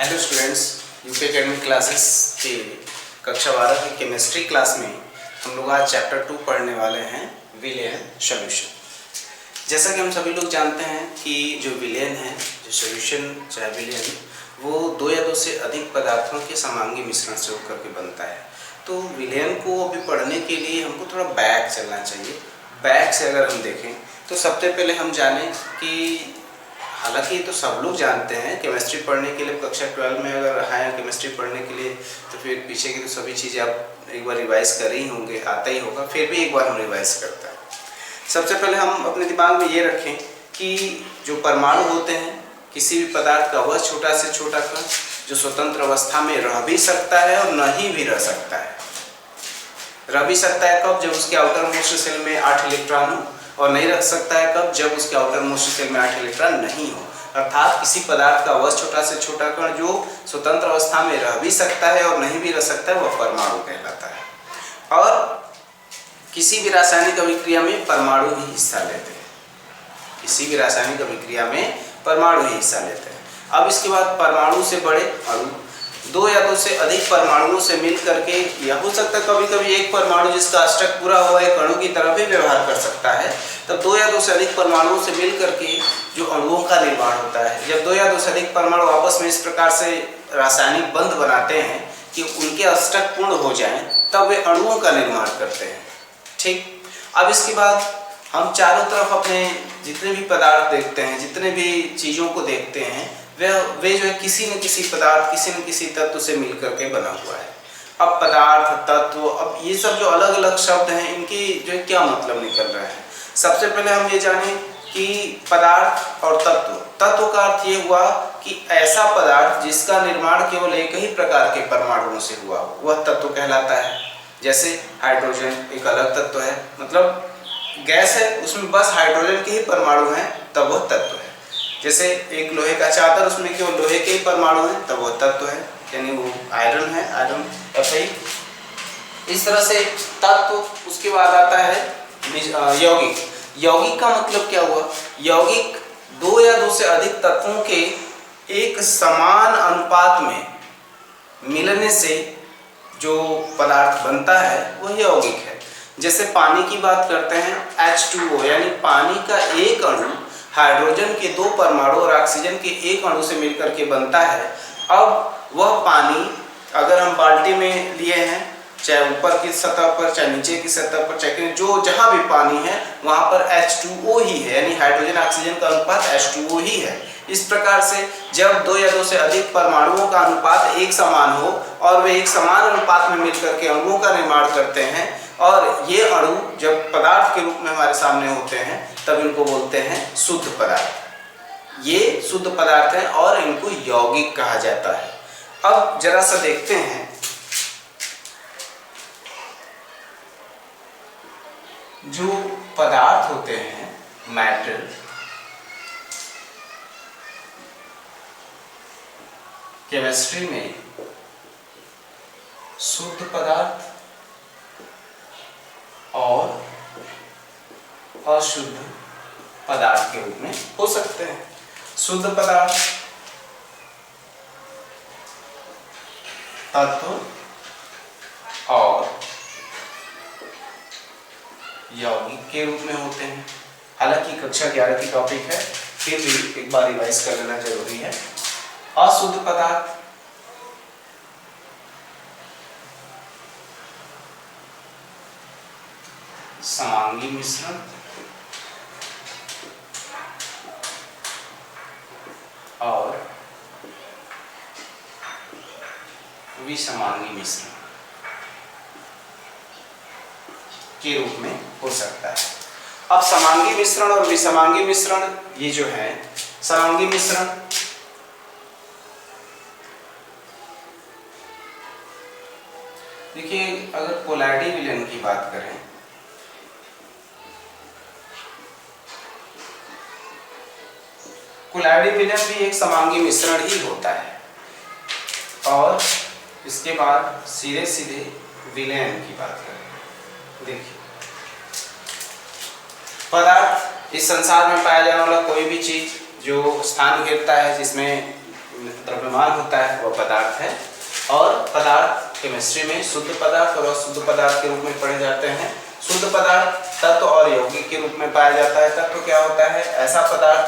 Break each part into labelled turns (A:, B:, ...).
A: Hello students, UP academic classes के कक्षा 12 की केमिस्ट्री क्लास में हम लोग आज चैप्टर 2 पढ़ने वाले हैं, विलेन सॉल्यूशन। जैसा कि हम सभी लोग जानते हैं कि जो विलेन है, जो सॉल्यूशन चाहे विलेन, वो दो या दो से अधिक पदार्थों के समांगी मिश्रण से होकर के बनता है। तो विलेन को अभी पढ़ने के लिए हमको थोड़ा बैक चलना चाहिए। बैक से अगर हम देखें तो सबसे पहले हम जानें कि हालांकि तो सब लोग जानते हैं, केमिस्ट्री पढ़ने के लिए कक्षा 12 में अगर आए केमिस्ट्री पढ़ने के लिए तो फिर पीछे की तो सभी चीज़ें आप एक बार रिवाइज कर ही होंगे, आता ही होगा, फिर भी एक बार हम रिवाइज करते हैं। सबसे पहले हम अपने दिमाग में ये रखें कि जो परमाणु होते हैं, किसी भी पदार्थ का वह छोटा से छोटा कण जो स्वतंत्र अवस्था में रह भी सकता है और नहीं भी रह सकता है। रह भी सकता है कब? जब उसके आउटर मोस्ट शेल में 8 इलेक्ट्रॉन हो, और नहीं रख सकता है कब? जब उसके आउटर मोस्ट शेल में 8 इलेक्ट्रॉन नहीं हो। अर्थात किसी पदार्थ का वह छोटा से छोटा कण जो स्वतंत्र अवस्था में रह भी सकता है और नहीं भी रह सकता है, वह परमाणु कहलाता है। और किसी भी रासायनिक अभिक्रिया में परमाणु ही हिस्सा लेते हैं। किसी भी रासायनिक अभिक्रिया में परमाणु ही हिस्सा लेते हैं। अब इसके बाद परमाणु से बड़े अणु, दो या दो से अधिक परमाणुओं से मिल करके, यह हो सकता है कभी कभी एक परमाणु जिसका अष्टक पूरा हुआ एक अणु की तरह भी व्यवहार कर सकता है। तब दो या दो से अधिक परमाणुओं से मिल करके जो अणुओं का निर्माण होता है, जब दो या दो से अधिक परमाणु आपस में इस प्रकार से रासायनिक बंध बनाते हैं कि उनके अष्टक पूर्ण हो जाएं, तब वे अणुओं का निर्माण करते हैं। ठीक, अब इसके बाद हम चारों तरफ अपने जितने भी पदार्थ देखते हैं, जितने भी चीज़ों को देखते हैं, वे जो है किसी न किसी पदार्थ, किसी न किसी तत्व से मिलकर के बना हुआ है। अब पदार्थ, तत्व, अब ये सब जो अलग अलग शब्द हैं, इनकी जो है क्या मतलब निकल रहा है। सबसे पहले हम ये जानें कि पदार्थ और तत्व। तत्व का अर्थ ये हुआ कि ऐसा पदार्थ जिसका निर्माण केवल एक ही प्रकार के परमाणुओं से हुआ, वह तत्व कहलाता है। जैसे हाइड्रोजन एक अलग तत्व है, मतलब गैस है, उसमें बस हाइड्रोजन के ही परमाणु हैं, तब वह तत्व है। जैसे एक लोहे का चादर, उसमें केवल लोहे के ही परमाणु हैं, तब वह तत्व है, यानी वो आयरन है, आयरन Fe। इस तरह से तत्व। उसके बाद आता है यौगिक। यौगिक का मतलब क्या हुआ? यौगिक दो या दो से अधिक तत्वों के एक समान अनुपात में मिलने से जो पदार्थ बनता है वह यौगिक है। जैसे पानी की बात करते हैं, H2O यानी पानी का एक अणु हाइड्रोजन के दो परमाणु और ऑक्सीजन के एक अणु से मिलकर के बनता है। अब वह पानी अगर हम बाल्टी में लिए हैं, चाहे ऊपर की सतह पर, चाहे नीचे की सतह पर, चाहे जो जहाँ भी पानी है वहाँ पर H2O ही है, यानी हाइड्रोजन ऑक्सीजन का अनुपात H2O ही है। इस प्रकार से जब दो या दो से अधिक परमाणुओं का अनुपात एक समान हो और वे एक समान अनुपात में मिलकर के अणुओं का निर्माण करते हैं, और ये अणु जब पदार्थ के रूप में हमारे सामने होते हैं, तब इनको बोलते हैं शुद्ध पदार्थ। ये शुद्ध पदार्थ हैं और इनको यौगिक कहा जाता है। अब जरा सा देखते हैं, जो पदार्थ होते हैं, मैटर, केमिस्ट्री में शुद्ध पदार्थ और अशुद्ध पदार्थ के रूप में हो सकते हैं। शुद्ध पदार्थ तत्व और यौगिक के रूप में होते हैं। हालांकि कक्षा 11 की टॉपिक है, फिर भी एक बार रिवाइज कर लेना जरूरी है। अशुद्ध पदार्थ समांगी मिश्रण और विसमांगी मिश्रण के रूप में हो सकता है। अब समांगी मिश्रण और विसमांगी मिश्रण, ये जो है समांगी मिश्रण, देखिए अगर कोलाइडी विलेन की बात करें, कोलाइडी विलेन भी एक समांगी मिश्रण ही होता है। और इसके बाद सीधे सीधे विलेन की बात करें। देखिए पदार्थ, इस संसार में पाया जाने वाला कोई भी चीज जो स्थान घेरता है, जिसमें द्रव्यमान होता है वह पदार्थ है। और पदार्थ केमिस्ट्री में शुद्ध पदार्थ और अशुद्ध पदार्थ के रूप में पढ़े जाते हैं। शुद्ध पदार्थ तत्व और यौगिक के रूप में पाया जाता है। तत्व क्या होता है? ऐसा पदार्थ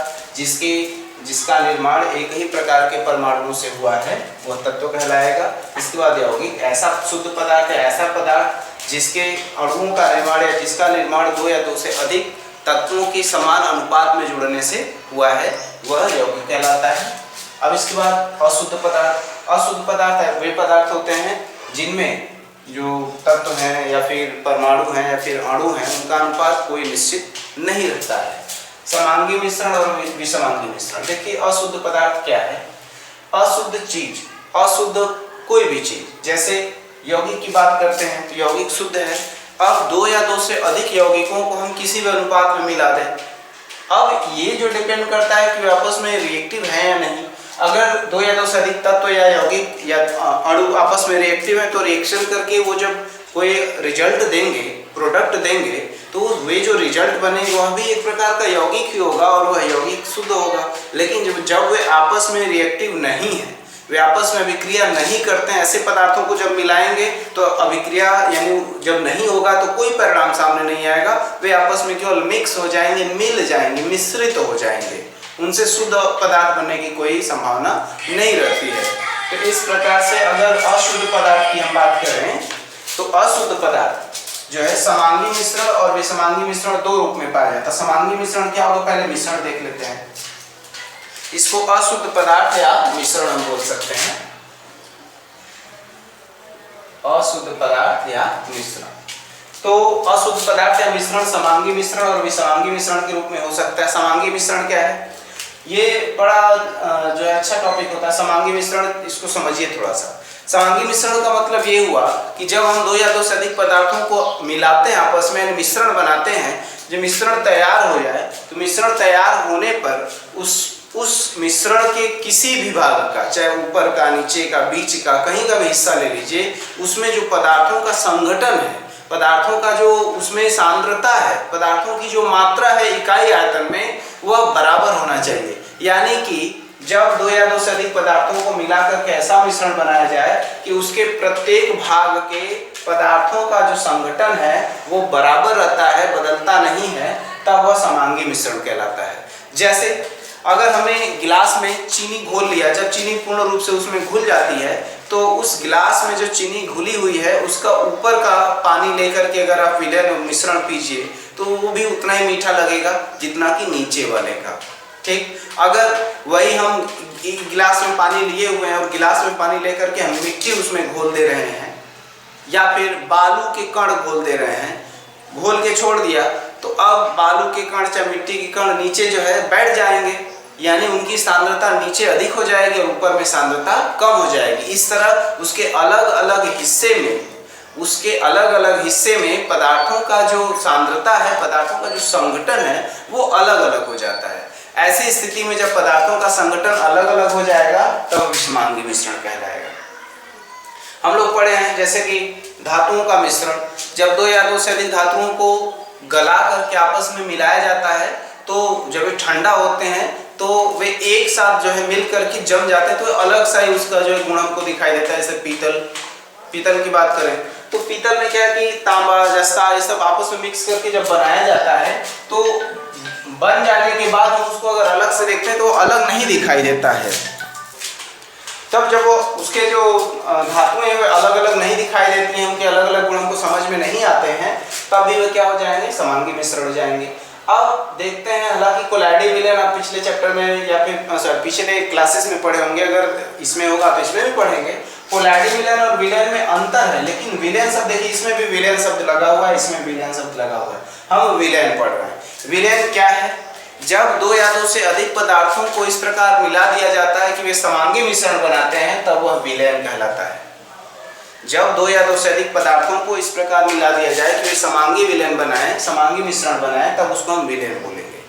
A: जिसका निर्माण एक ही प्रकार के परमाणुओं से हुआ है, वह तत्व कहलाएगा। इसके बाद यौगिक ऐसा शुद्ध पदार्थ है, ऐसा पदार्थ जिसके अणुओं का निर्माण या जिसका निर्माण दो या दो से अधिक तत्वों की समान अनुपात में जुड़ने से हुआ है, वह यौगिक कहलाता है। अब इसके बाद अशुद्ध पदार्थ। अशुद्ध पदार्थ वे पदार्थ होते हैं जिनमें जो तत्व हैं या फिर परमाणु हैं या फिर अणु हैं, उनका अनुपात कोई निश्चित नहीं रहता है। समांगी मिश्रण और विषमांगी मिश्रण। देखिए अशुद्ध पदार्थ क्या है? अशुद्ध चीज, अशुद्ध कोई भी चीज। जैसे यौगिक की बात करते हैं तो यौगिक शुद्ध है। अब दो या दो से अधिक यौगिकों को हम किसी भी अनुपात में मिला दें, अब ये जो डिपेंड करता है कि वे आपस में रिएक्टिव हैं या नहीं। अगर दो या दो से अधिक तत्व या यौगिक या अणु आपस में रिएक्टिव है तो रिएक्शन करके वो जब कोई रिजल्ट देंगे, प्रोडक्ट देंगे, तो वे जो रिजल्ट बनेंगे वह भी एक प्रकार का यौगिक ही होगा और वह यौगिक शुद्ध होगा। लेकिन जब वे आपस में रिएक्टिव नहीं है, वे आपस में अभिक्रिया नहीं करते हैं, ऐसे पदार्थों को जब मिलाएंगे तो अभिक्रिया यानी जब नहीं होगा तो कोई परिणाम सामने नहीं आएगा। वे आपस में केवल मिक्स हो जाएंगे, मिल जाएंगे, मिश्रित हो जाएंगे। उनसे शुद्ध पदार्थ बनने की कोई संभावना नहीं रहती है। तो इस प्रकार से अगर अशुद्ध पदार्थ की हम बात करें तो अशुद्ध पदार्थ जो है समांगी मिश्रण और विषमांगी मिश्रण दो रूप में पाया जाता है। समांगी मिश्रण क्या होगा? पहले मिश्रण देख लेते हैं। इसको अशुद्ध पदार्थ या मिश्रण हम बोल सकते हैं। अशुद्ध पदार्थ या मिश्रण। तो अशुद्ध पदार्थ या मिश्रण समांगी मिश्रण और विषमांगी मिश्रण के रूप में हो सकता है। समांगी मिश्रण क्या है? ये बड़ा जो है अच्छा टॉपिक होता है। समांगी मिश्रण, इसको समझिए थोड़ा सा। समांगी मिश्रण का मतलब ये हुआ कि जब हम दो या दो से अधिक पदार्थों को मिलाते हैं, आपस में मिश्रण बनाते हैं, जब मिश्रण तैयार हो जाए तो मिश्रण तैयार होने पर उस मिश्रण के किसी भी भाग का, चाहे ऊपर का, नीचे का, बीच का, कहीं का भी हिस्सा ले लीजिए, उसमें जो पदार्थों का संघटन है, पदार्थों का जो उसमें सांद्रता है, पदार्थों की जो मात्रा है इकाई आयतन में, वह बराबर होना चाहिए। यानी कि जब दो या दो से अधिक पदार्थों को मिलाकर के ऐसा मिश्रण बनाया जाए कि उसके प्रत्येक भाग के पदार्थों का जो संघटन है वो बराबर रहता है, बदलता नहीं है, तब वह समांगी मिश्रण कहलाता है। जैसे अगर हमें गिलास में चीनी घोल लिया, जब चीनी पूर्ण रूप से उसमें घुल जाती है तो उस गिलास में जो चीनी घुली हुई है उसका ऊपर का पानी लेकर के अगर आप विलयन मिश्रण पीजिए तो वो भी उतना ही मीठा लगेगा जितना कि नीचे वाले का। ठीक, अगर वही हम एक गिलास में पानी लिए हुए हैं और गिलास में पानी लेकर के हम मिट्टी उसमें घोल दे रहे हैं या फिर बालू के कण घोल दे रहे हैं, घोल के छोड़ दिया, तो अब बालू के कण चाहे मिट्टी के कण नीचे जो है बैठ जाएंगे, यानी उनकी सांद्रता नीचे अधिक हो जाएगी और ऊपर में सांद्रता कम हो जाएगी। इस तरह उसके अलग अलग हिस्से में पदार्थों का जो सांद्रता है, पदार्थों का जो संघटन है वो अलग अलग हो जाता है। ऐसी स्थिति में जब पदार्थों का संघटन अलग अलग हो जाएगा तब विषमांगी मिश्रण कहलाएगा। हम लोग पढ़े हैं जैसे कि धातुओं का मिश्रण, जब दो या दो से अधिक धातुओं को गला करके आपस में मिलाया जाता है तो जब वे ठंडा होते हैं तो वे एक साथ जो है मिल करके जम जाते हैं, तो अलग सा ही उसका जो है गुण हमको दिखाई देता है। जैसे पीतल की बात करें तो पीतल में क्या है कि तांबा, जस्ता, ये सब आपस में मिक्स करके जब बनाया जाता है तो बन जाने के बाद हम उसको अगर अलग से देखते हैं तो अलग नहीं दिखाई देता है। तब जब वो उसके जो धातुएं हैं वे अलग अलग नहीं दिखाई देती हैं, उनके अलग अलग गुण हमको समझ में नहीं आते हैं, तब भी वे क्या हो जाएंगे? समांगी मिश्रण हो जाएंगे। अब देखते हैं, हालांकि कोलाइडी विलयन आप पिछले चैप्टर में या फिर पिछले क्लासेस में पढ़े होंगे, अगर इसमें होगा तो इसमें भी पढ़ेंगे। कोलाइडी विलयन और विलयन में अंतर है, लेकिन विलयन शब्द देखिए, इसमें भी विलयन शब्द लगा हुआ है, इसमें विलयन शब्द लगा हुआ है। हम विलयन पढ़ रहे हैं। विलयन क्या है? जब दो या दो से अधिक पदार्थों को इस प्रकार मिला दिया जाता है कि वे समांगी मिश्रण बनाते हैं, तब वह विलयन कहलाता है। जब दो या दो से अधिक पदार्थों को इस प्रकार मिला दिया जाए कि वे समांगी विलयन बनाएं, समांगी मिश्रण बनाएं, तब उसको हम विलयन बोलेंगे।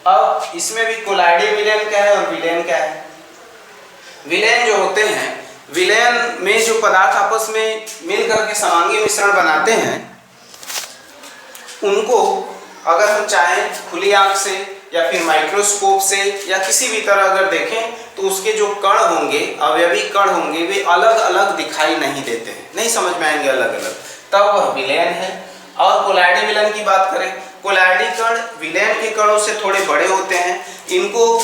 A: अब इसमें भी कोलाइडी विलयन क्या है और विलयन क्या है? विलयन जो होते हैं, विलयन में जो पदार्थ आपस में मिल करके समांगी मिश्रण बनाते हैं, उनको अगर हम चाहें खुली आंख से या फिर माइक्रोस्कोप से या किसी भी तरह अगर देखें तो तो उसके जो कण होंगे, अवयवी कण होंगे, वे अलग अलग दिखाई नहीं देते हैं, नहीं समझ में आएंगे अलग अलग, तब वह विलयन है। और कोलाइडी विलयन की बात करें, कोलाइडी कण विलयन के कणों से थोड़े बड़े होते हैं। इनको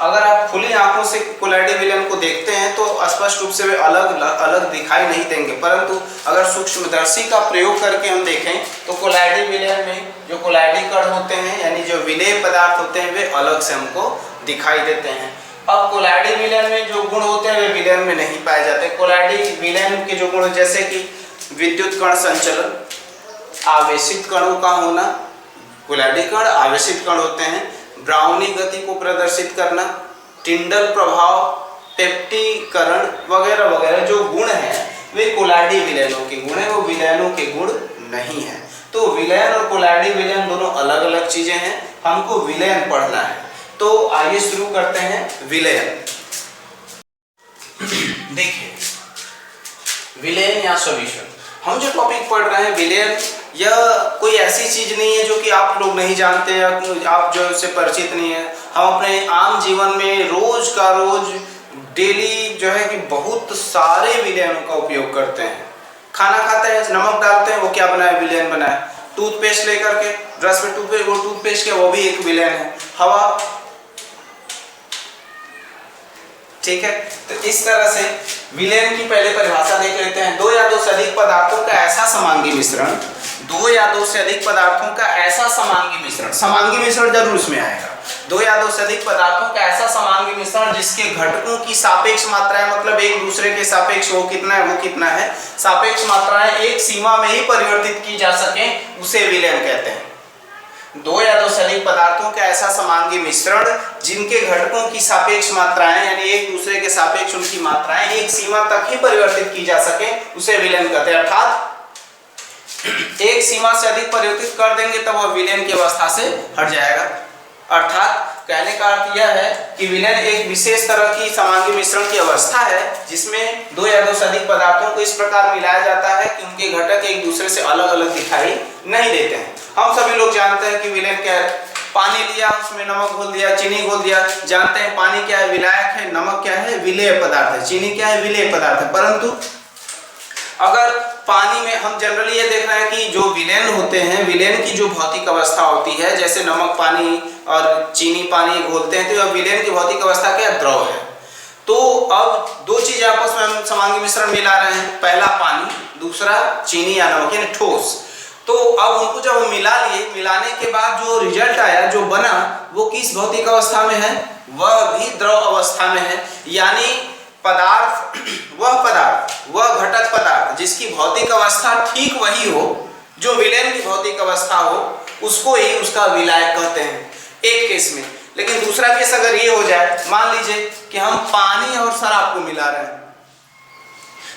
A: अगर आप खुली आंखों से कोलाइडी विलयन को देखते हैं तो स्पष्ट रूप से वे अलग अलग दिखाई नहीं देंगे, परंतु अगर सूक्ष्मदर्शी का प्रयोग करके हम देखें तो कोलाइडी विलयन में जो कोलाइडी कण होते हैं यानी जो विलेय पदार्थ होते हैं वे अलग से हमको दिखाई देते हैं। अब कोलाइडी विलयन में जो गुण होते हैं वे विलयन में नहीं पाए जाते। कोलाइडी विलयन के जो गुण जैसे कि विद्युत कण संचलन, आवेशित कणों का होना, कोलाइडी कण आवेशित कण होते हैं, ब्राउनी गति को प्रदर्शित करना, टिंडल प्रभाव, पेप्टीकरण वगैरह वगैरह जो गुण हैं वे कोलाइडी विलयनों के गुण हैं, वो विलयनों के गुण नहीं हैं। तो विलयन और कोलाइडी विलयन दोनों अलग अलग चीजें हैं, हमको विलयन पढ़ना है। तो आइए शुरू करते हैं विलयन। देखिए विलयन या सॉल्यूशन, हम जो टॉपिक पढ़ रहे हैं विलयन, यह कोई ऐसी चीज नहीं है जो कि आप लोग नहीं जानते या आप जो उससे परिचित नहीं है। हम अपने आम जीवन में रोज का रोज डेली जो है कि बहुत सारे विलयनों का उपयोग करते हैं। खाना खाते हैं, नमक डालते हैं, वो क्या बनाए? विलयन बनाए। टूथपेस्ट लेकर के ब्रश में टूथपेस्ट, वो टूथपेस्ट क्या, वो भी एक विलयन है। हवा, ठीक है। तो इस तरह से विलयन की पहले परिभाषा देख लेते हैं। दो या दो से अधिक पदार्थों का ऐसा समांगी मिश्रण, दो या दो से अधिक पदार्थों का ऐसा समांगी मिश्रण, समांगी मिश्रण जरूर इसमें आएगा। दो या दो से अधिक पदार्थों का ऐसा समांगी मिश्रण जिसके घटकों की सापेक्ष मात्राएं, मतलब एक दूसरे के सापेक्ष वो कितना है, वो कितना है, सापेक्ष मात्राएं एक सीमा में ही परिवर्तित की जा सके, उसे विलयन कहते हैं। दो या दो से अधिक पदार्थों का ऐसा समांगी मिश्रण जिनके घटकों की सापेक्ष मात्राएं यानी एक दूसरे के सापेक्ष उनकी मात्राएं एक सीमा तक ही परिवर्तित की जा सके, उसे विलयन कहते हैं। अर्थात एक सीमा से अधिक परिवर्तित कर देंगे तब वह विलयन की अवस्था से हट जाएगा। अर्थात कहने का अर्थ यह है कि विलयन एक विशेष तरह की समांगी मिश्रण की अवस्था है जिसमें दो या दो से अधिक पदार्थों को इस प्रकार मिलाया जाता है कि उनके घटक एक दूसरे से अलग अलग दिखाई नहीं देते हैं। हम सभी लोग जानते हैं कि विलयन क्या है। पानी लिया, उसमें नमक घोल दिया, चीनी घोल दिया। जानते हैं पानी क्या है? विलायक है। नमक क्या है? विलेय पदार्थ है। चीनी क्या है? विलेय पदार्थ है। परंतु अगर पानी में हम जनरली ये देख रहे हैं कि जो विलयन होते हैं, विलयन की जो भौतिक अवस्था होती है, जैसे नमक पानी और चीनी पानी घोलते हैं तो यह विलयन की भौतिक अवस्था क्या? द्रव है। तो अब दो चीजें आपस में हम समांगी मिश्रण मिला रहे हैं, पहला पानी, दूसरा चीनी या नमक यानी ठोस। तो अब उनको जब हम मिला लिए, मिलाने के बाद जो रिजल्ट आया, जो बना, वो किस भौतिक अवस्था में है? वह भी द्रव अवस्था में है। यानी पदार्थ, वह घटक पदार्थ जिसकी भौतिक अवस्था ठीक वही हो जो विलयन की भौतिक अवस्था हो, उसको ही उसका विलायक कहते हैं एक केस में। लेकिन दूसरा केस अगर ये हो जाए, मान लीजिए कि हम पानी और शराब को मिला रहे हैं।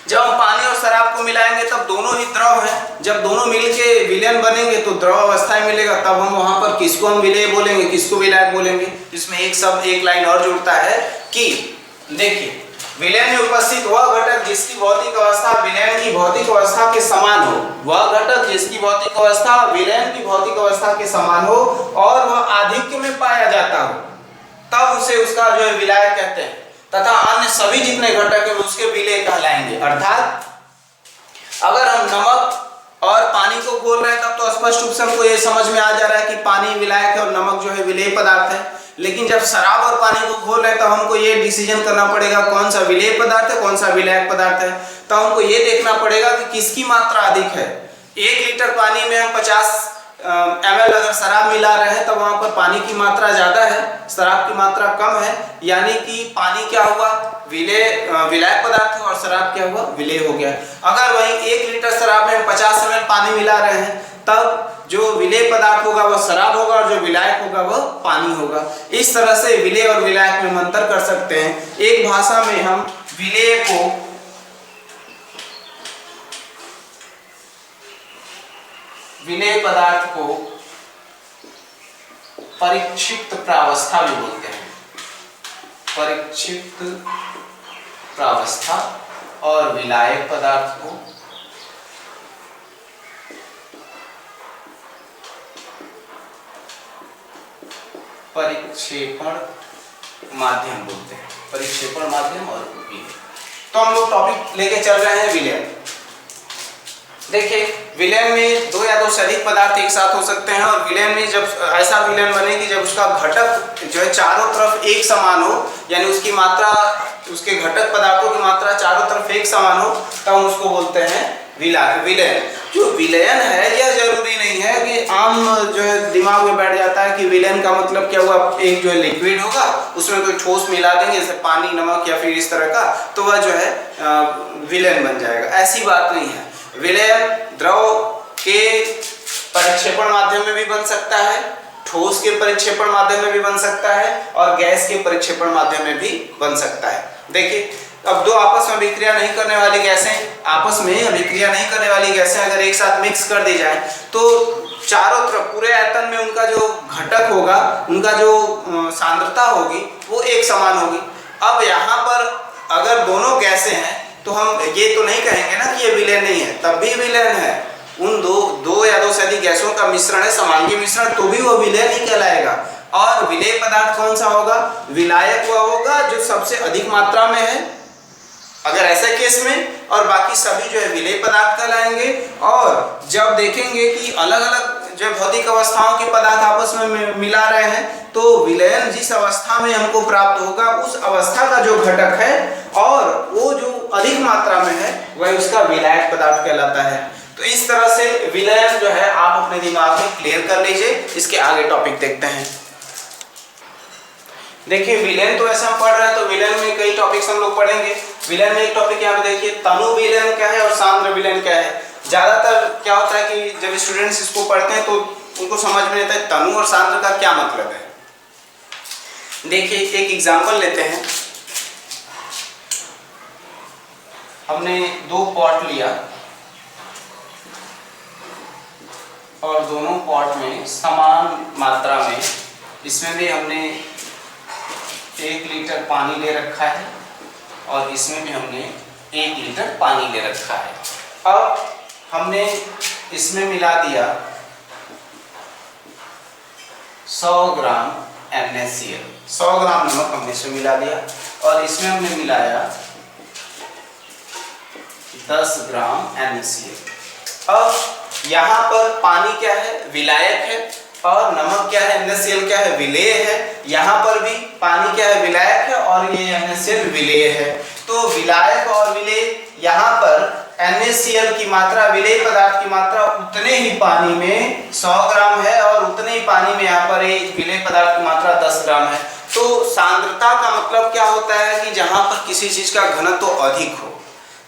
A: जब हम पानी और शराब को मिलाएंगे तब दोनों ही द्रव है। जब दोनों मिलके विलयन बनेंगे तो द्रव अवस्था में मिलेगा। तब हम वहां पर किसको हम विलेय बोलेंगे, किसको विलायक बोलेंगे? इसमें एक शब्द, एक लाइन और जुड़ता है कि देखिए, विलयन में उपस्थित वह घटक जिसकी भौतिक अवस्था विलयन की भौतिक अवस्था के समान हो, वह घटक जिसकी भौतिक अवस्था विलयन की भौतिक अवस्था के समान हो और वह आधिक्य में पाया जाता हो, तब उसे उसका जो है विलायक कहते हैं। तथा अन्य सभी जितने घटक है उसके विलेय कहलाएंगे। अर्थात अगर हम नमक और पानी को घोल रहे हैं तब तो स्पष्ट रूप से हमको ये समझ में आ जा रहा है कि पानी विलायक है और नमक जो है विलेय पदार्थ है। लेकिन जब शराब और पानी को घोल रहे हैं तब हमको ये डिसीजन करना पड़ेगा कौन सा विलेय पदार्थ है, कौन सा विलायक पदार्थ है। तो हमको ये देखना पड़ेगा कि किसकी मात्रा अधिक है। 1 लीटर पानी में हम 50 ml अगर शराब मिला रहे हैं तब वहां पर पानी की मात्रा ज्यादा है, शराब की मात्रा कम है। यानी कि पानी क्या हुआ? विलायक पदार्थ और शराब क्या हुआ? विलेय हो गया। अगर वही 1 लीटर शराब में हम 50 ml पानी मिला रहे हैं तब जो विलेय पदार्थ होगा वह शराब होगा और जो विलायक होगा वह पानी होगा। इस तरह से विलेय और विलायक में अंतर कर सकते हैं। एक भाषा में हम विलेय को विलेय पदार्थ को परिक्षिप्त प्रावस्था भी बोलते हैं। परिक्षिप्त प्रावस्था और विलायक पदार्थ को परिक्षेपण माध्यम बोलते हैं। परिक्षेपण माध्यम और विलयन। तो हम लोग टॉपिक लेके चल रहे हैं विलयन। देखिए विलयन में दो या दो से अधिक पदार्थ एक साथ हो सकते हैं और विलयन में जब ऐसा विलयन बने कि जब उसका घटक जो है चारों तरफ एक समान हो, यानी उसकी मात्रा, उसके घटक पदार्थों की मात्रा चारों तरफ एक समान हो, तब हम उसको बोलते हैं विलयन। जो विलयन है यह जरूरी नहीं है कि आम जो है दिमाग में बैठ जाता है कि विलयन का मतलब क्या हुआ, एक जो है लिक्विड होगा उसमें कोई ठोस मिला देंगे जैसे पानी, नमक या फिर इस तरह का, तो वह जो है विलयन बन जाएगा। ऐसी बात नहीं है। विलयन द्रव के परिक्षेपण माध्यम में भी बन सकता है, ठोस के परिक्षेपण माध्यम में भी बन सकता है और गैस के परिक्षेपण माध्यम में भी बन सकता है। देखिए अब दो आपस में अभिक्रिया नहीं करने वाली गैसें, आपस में अभिक्रिया नहीं करने वाली गैसें अगर एक साथ मिक्स कर दी जाए तो चारों तरफ पूरे आयतन में उनका जो घटक होगा, उनका जो सांद्रता होगी वो एक समान होगी। अब यहाँ पर अगर दोनों गैसें हैं तो हम ये तो नहीं कहेंगे ना कि ये विलयन नहीं है, तब भी विलयन है। उन दो या दो से अधिक गैसों का मिश्रण है, समांगी मिश्रण, तो भी वो विलयन ही कहलाएगा। और विलेय पदार्थ कौन सा होगा? विलायक वह होगा जो सबसे अधिक मात्रा में है अगर ऐसे केस में, और बाकी सभी जो है विलेय पदार्थ कहलाएंगे। और जब देखेंगे कि अलग अलग जो भौतिक अवस्थाओं के पदार्थ आपस में मिला रहे हैं तो विलयन जिस अवस्था में हमको प्राप्त होगा उस अवस्था का जो घटक है और वो जो अधिक मात्रा में है वह उसका विलायक पदार्थ कहलाता है। तो इस तरह से विलयन जो है आप अपने दिमाग में क्लियर कर लीजिए। इसके आगे टॉपिक देखते हैं। देखिए विलयन तो ऐसा हम पढ़ रहे हैं तो विलयन में कई टॉपिक्स हम लोग पढ़ेंगे। विलयन में एक टॉपिक यहाँ पे देखिए तनु विलयन क्या है और सांद्र विलयन क्या है। ज्यादातर क्या होता है कि जब स्टूडेंट्स इसको पढ़ते हैं तो उनको समझ में नहीं आता है तनु और सांद्र का क्या मतलब है। देखिए एक एग्जांपल लेते हैं। हमने दो पॉट लिया और दोनों पॉट में समान मात्रा में, इसमें भी हमने 1 लीटर पानी ले रखा है और इसमें भी हमने 1 लीटर पानी ले रखा है। अब हमने इसमें मिला दिया 100 ग्राम NaCl, 100 ग्राम नमक हमने इसमें मिला दिया और इसमें हमने मिलाया 10 ग्राम NaCl। अब यहाँ पर पानी क्या है? विलायक है और नमक क्या है? NaCl क्या है? विलेय है। यहाँ पर भी पानी क्या है? विलायक है और ये NaCl विलेय है। तो विलायक और विलेय, यहाँ पर NaCl की मात्रा, विलेय पदार्थ की मात्रा उतने ही पानी में 100 ग्राम है और उतने ही पानी में यहाँ पर विलेय पदार्थ की मात्रा 10 ग्राम है। तो सांद्रता का मतलब क्या होता है कि जहाँ पर किसी चीज का घनत्व अधिक हो।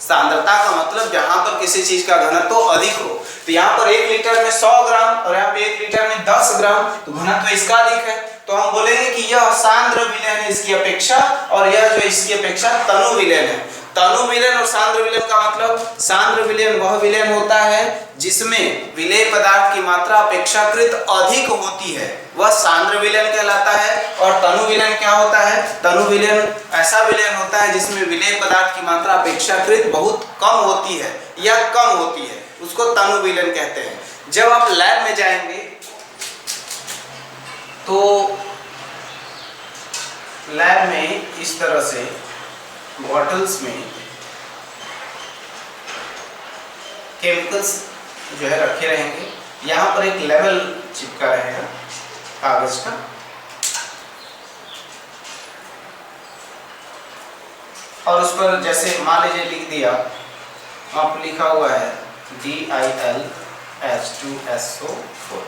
A: सांद्रता का मतलब जहां पर किसी चीज का घनत्व अधिक हो। तो यहाँ पर 1 लीटर में 100 ग्राम और यहाँ पे 1 लीटर में 10 ग्राम, तो घनत्व इसका अधिक है। तो हम बोलेंगे कि यह सांद्र विलयन है इसकी अपेक्षा और यह जो इसकी अपेक्षा तनु विलयन है। तनु विलयन और सांद्र विलयन का मतलब, सांद्र विलयन वह विलयन होता है जिसमें विलेय पदार्थ की मात्रा अपेक्षाकृत अधिक होती है, वह सांद्र विलयन कहलाता है। और तनु विलयन क्या होता है? तनु विलयन ऐसा विलयन होता है जिसमें विलेय पदार्थ की मात्रा अपेक्षाकृत बहुत कम होती है या कम होती है, उसको तनु विलयन कहते हैं। जब आप लैब में जाएंगे तो लैब में इस तरह से बॉटल्स में केमिकल्स जो है रखे रहेंगे। यहाँ पर एक लेवल चिपका रहेगा कागज का, और उस पर जैसे मान लीजिए लिख दिया, वहाँ पर लिखा हुआ है DIL H2SO4।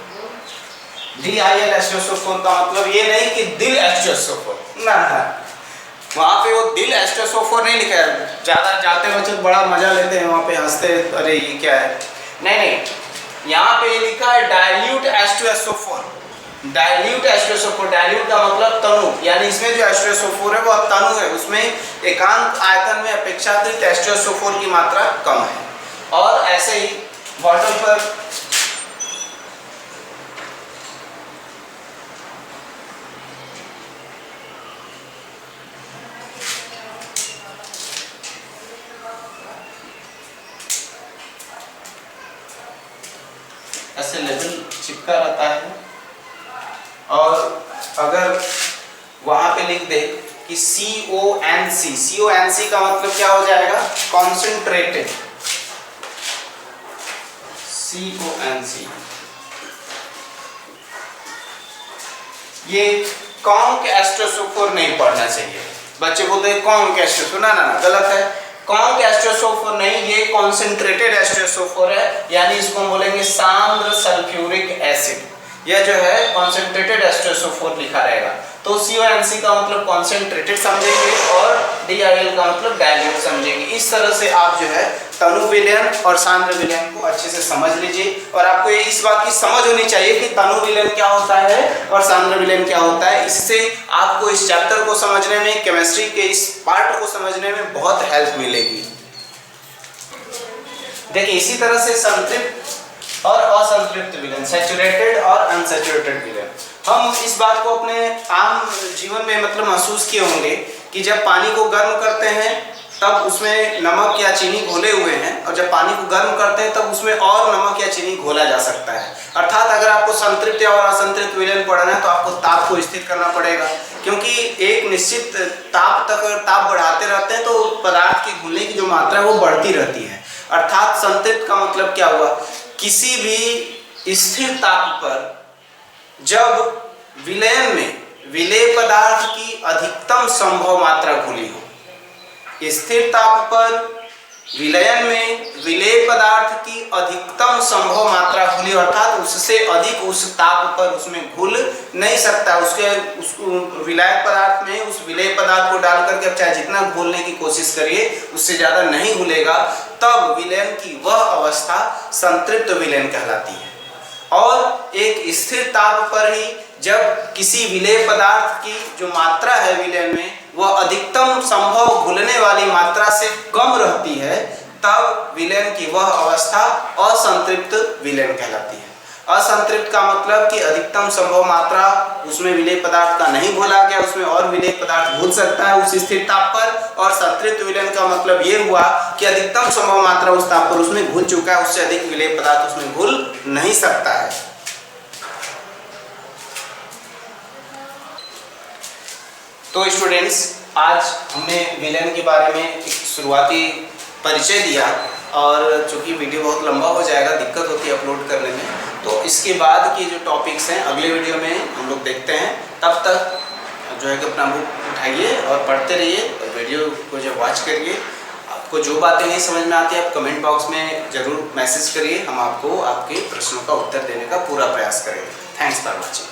A: DIL H2SO4 का मतलब ये नहीं कि दिल H2SO4, ना, वहाँ पे वो दिल H2SO4 नहीं लिखा है। ज़्यादा जाते बच्चे बड़ा मजा लेते हैं वहाँ पे, हंसते अरे ये क्या है। नहीं, यहाँ पे लिखा है dilute H2SO4। Dilute H2SO4, dilute का मतलब तनु, यानी इसमें जो H2SO4 है वो तनु है, उसमें एकांत आयतन में अपेक्षाकृत H2SO4 की मात्रा कम है। और ऐसे ही बॉटल पर ऐसे लेबल चिपका रहता है और अगर वहाँ पे लिख दे कि CONC, CONC का मतलब क्या हो जाएगा? Concentrated, CONC। ये कॉन्क एस्ट्रोसोफोर नहीं पढ़ना चाहिए। बच्चे बोलते हैं कॉन्क एस्ट्रोसोफोर, ना ना ना, गलत है। कॉन्क एस्ट्रोसोफोर नहीं, ये कॉन्सेंट्रेटेड एस्ट्रोसोफोर है, यानी इसको हम बोलेंगे सांद्र सल्फ्यूरिक एसिड। यह जो है कॉन्सेंट्रेटेड एस्ट्रोसोफोर लिखा रहेगा। तो CONC का मतलब कॉन्सेंट्रेटेड समझेंगे और DIL का मतलब डाइल्यूट समझेंगे। इस तरह से आप जो है तनु विलयन और सांद्र विलयन को अच्छे से समझ लीजिए, और आपको इस बात की समझ होनी चाहिए कि तनु विलयन क्या होता है और सांद्र विलयन क्या होता है। इससे आपको इस चैप्टर को समझने में, केमिस्ट्री के इस पार्ट को समझने में बहुत हेल्प मिलेगी। देखिए इसी तरह से संतृप्त और असंतृप्त विलयन, सैचुरेटेड और अनसैचुरेटेड विलयन, हम इस बात को अपने आम जीवन में मतलब महसूस किए होंगे कि जब पानी को गर्म करते हैं तब उसमें नमक या चीनी घोले हुए हैं, और जब पानी को गर्म करते हैं तब उसमें और नमक या चीनी घोला जा सकता है। अर्थात अगर आपको संतृप्त और असंतृप्त विलयन पढ़ना है तो आपको ताप को स्थिर करना पड़ेगा, क्योंकि एक निश्चित ताप तक ताप बढ़ाते रहते हैं तो पदार्थ की घुलने की जो मात्रा है वो बढ़ती रहती है। अर्थात संतृप्त का मतलब क्या हुआ? किसी भी स्थिर ताप पर जब विलयन में विलेय पदार्थ की अधिकतम संभव मात्रा घुली हो, स्थिर ताप पर विलयन में विलेय पदार्थ की अधिकतम संभव मात्रा घुली, अर्थात उससे अधिक उस ताप पर उसमें घुल नहीं सकता। उस विलायक पदार्थ में उस विलेय पदार्थ को डाल करके अब चाहे जितना घोलने की कोशिश करिए उससे ज़्यादा नहीं घुलेगा, तब विलयन की वह अवस्था संतृप्त विलयन कहलाती है। और एक स्थिर ताप पर ही जब किसी विलेय पदार्थ की जो मात्रा है विलयन में वह अधिकतम संभव घुलने वाली मात्रा से कम रहती है, तब विलयन की वह अवस्था असंतृप्त विलयन कहलाती है। असंतृप्त का मतलब कि अधिकतम संभव मात्रा उसमें विलेय पदार्थ का नहीं घोला गया, उसमें और विलेय पदार्थ घुल सकता है उस स्थिर ताप पर। और संतृप्त विलयन का मतलब ये हुआ कि अधिकतम संभव मात्रा उस ताप पर उसमें घुल चुका है, उससे अधिक विलेय पदार्थ उसमें घुल नहीं सकता है। तो स्टूडेंट्स, आज हमने विलयन के बारे में एक शुरुआती परिचय दिया, और चूंकि वीडियो बहुत लंबा हो जाएगा, दिक्कत होती है अपलोड करने में, तो इसके बाद की जो टॉपिक्स हैं अगले वीडियो में हम लोग देखते हैं। तब तक जो है कि अपना बुक उठाइए और पढ़ते रहिए, और वीडियो को जब वॉच करिए, आपको जो बातें नहीं समझ में आती आप कमेंट बॉक्स में ज़रूर मैसेज करिए, हम आपको आपके प्रश्नों का उत्तर देने का पूरा प्रयास करेंगे। Thanks for watching.